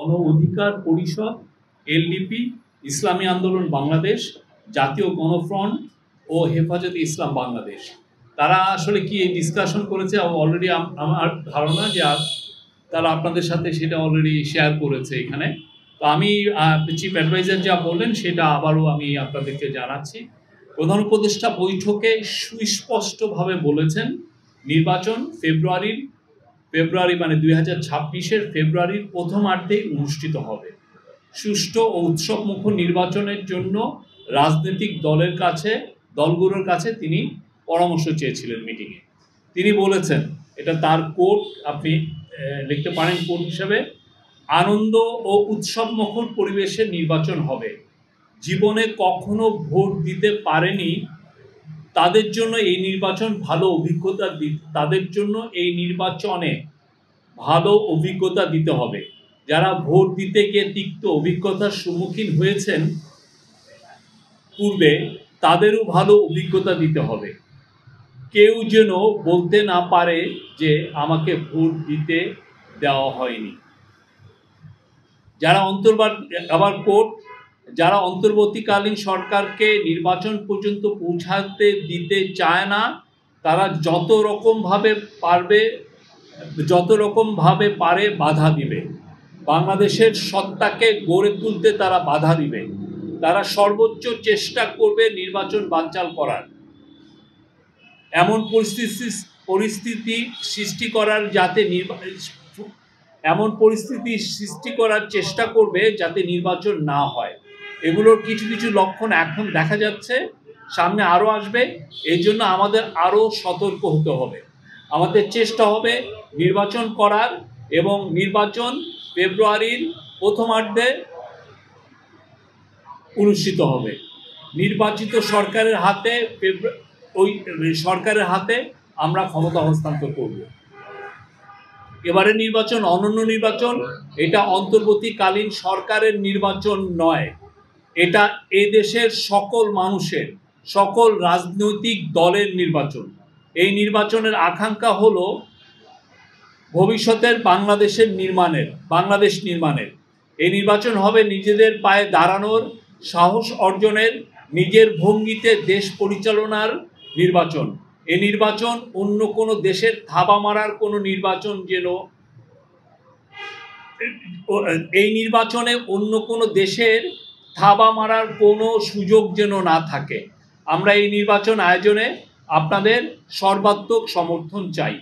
গণ অধিকার পরিষদ, এলডিপি, ইসলামী আন্দোলন বাংলাদেশ, জাতীয় গণফ্রন্ট ও হেফাজতে ইসলাম বাংলাদেশ। তারা আসলে কি এই ডিসকাশন করেছে অলরেডি, আমার ধারণা যে তারা আপনাদের সাথে সেটা অলরেডি শেয়ার করেছে এখানে। তো আমি চিফ অ্যাডভাইজার যা বললেন সেটা আবারও আমি আপনাদেরকে জানাচ্ছি। প্রধান উপদেষ্টা বৈঠকে সুস্পষ্টভাবে বলেছেন নির্বাচন ফেব্রুয়ারি মানে 2026-এর ফেব্রুয়ারির প্রথমার্ধেই অনুষ্ঠিত হবে। সুষ্ঠু ও উৎসবমুখর নির্বাচনের জন্য রাজনৈতিক দলগুলোর কাছে তিনি পরামর্শ চেয়েছিলেন মিটিংয়ে। তিনি বলেছেন, এটা তার কোট, আপনি লিখতে পারেন কোট হিসেবে, আনন্দ ও উৎসবমুখর পরিবেশে নির্বাচন হবে। জীবনে কখনো ভোট দিতে পারেনি তাদের জন্য এই নির্বাচন ভালো অভিজ্ঞতা দিতে হবে। যারা ভোট দিতে গিয়ে তিক্ত অভিজ্ঞতার সম্মুখীন হয়েছেন পূর্বে, তাদেরও ভালো অভিজ্ঞতা দিতে হবে। কেউ যেন বলতে না পারে যে আমাকে ভোট দিতে দেওয়া হয়নি। যারা অন্তর্বর্তীকালীন সরকারকে নির্বাচন পর্যন্ত পৌঁছাতে দিতে চায় না, তারা যত রকম ভাবে পারে বাধা দিবে। বাংলাদেশের সত্তাকে গড়ে তুলতে তারা বাধা দিবে। তারা সর্বোচ্চ চেষ্টা করবে নির্বাচন বানচাল করার। এমন পরিস্থিতি সৃষ্টি করার চেষ্টা করবে যাতে নির্বাচন না হয়। এগুলোর কিছু কিছু লক্ষণ এখন দেখা যাচ্ছে, সামনে আরও আসবে। এই জন্য আমাদের আরও সতর্ক হতে হবে। আমাদের চেষ্টা হবে নির্বাচন করার, এবং নির্বাচন ফেব্রুয়ারির প্রথমার্ধে অনুষ্ঠিত হবে। নির্বাচিত সরকারের হাতে আমরা ক্ষমতা হস্তান্তর করব। এবারে নির্বাচন অনন্য নির্বাচন, এটা অন্তর্বর্তীকালীন সরকারের নির্বাচন নয়, এটা এদেশের সকল মানুষের, সকল রাজনৈতিক দলের নির্বাচন। এই নির্বাচনের আকাঙ্ক্ষা হলো ভবিষ্যতের বাংলাদেশ নির্মাণের। এই নির্বাচন হবে নিজেদের পায়ে দাঁড়ানোর, সাহস অর্জনের, নিজের ভঙ্গিতে দেশ পরিচালনার নির্বাচন। এই নির্বাচন অন্য কোনো দেশের থাবা মারার কোনো নির্বাচন এই নির্বাচনে অন্য কোনো দেশের থাবা মারার কোনো সুযোগ যেন না থাকে। আমরা এই নির্বাচন আয়োজনে আপনাদের সর্বাত্মক সমর্থন চাই।